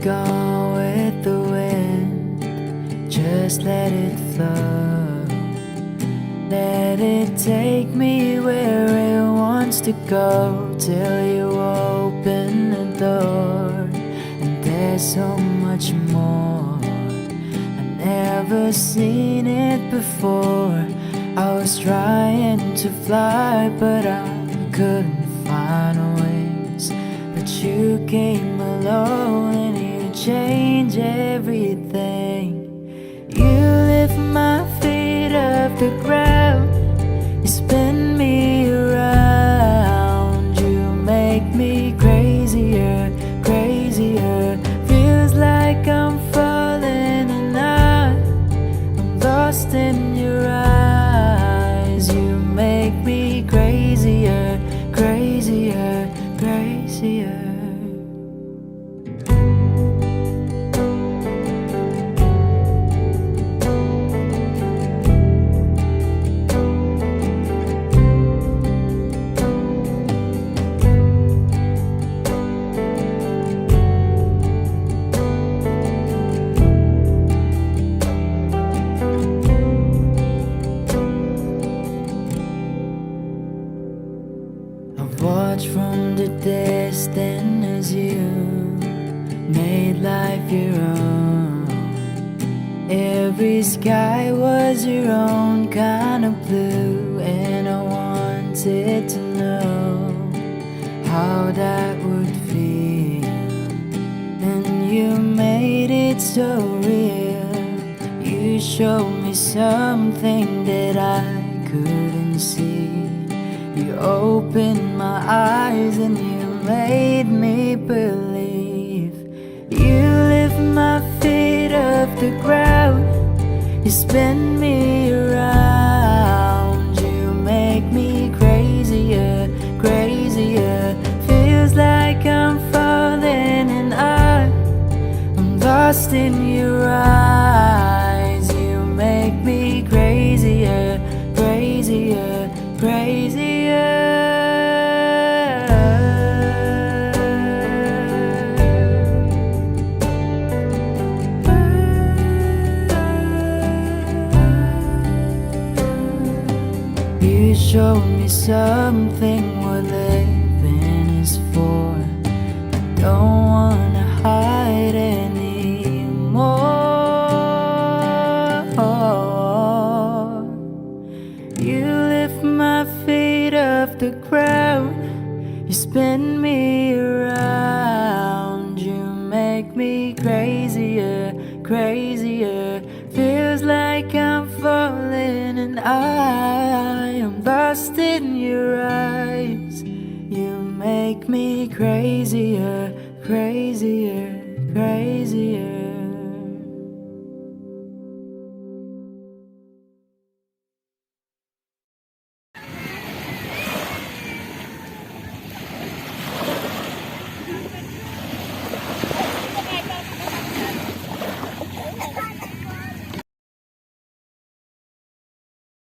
gone with the wind. Just let it flow. Let it take me where it wants to go, till you open the door. And there's so much more. I've never seen it before. I was trying to fly, but I couldn't find wings. But you came along and you changed everything. You lift my feet off the ground, you spin me around. You make me crazier, crazier. Feels like I'm falling and I'm lost in your eyes. You make me crazier, crazier, crazier. Watch from the distance as you made life your own. Every sky was your own kind of blue, and I wanted to know how that would feel. And you made it so real. You showed me something that I couldn't see. You opened my eyes and you made me believe. You lift my feet off the ground, you spin me around. You make me crazier, crazier. Feels like I'm falling and I'm lost in your eyes. You make me crazier, crazier, crazier. You showed me something what living is for. I don't wanna hide anymore. You lift my feet off the ground, you spin me around. You make me crazier, crazier. Feels like I'm falling and I am lost in your eyes. You make me crazier, crazier, crazier.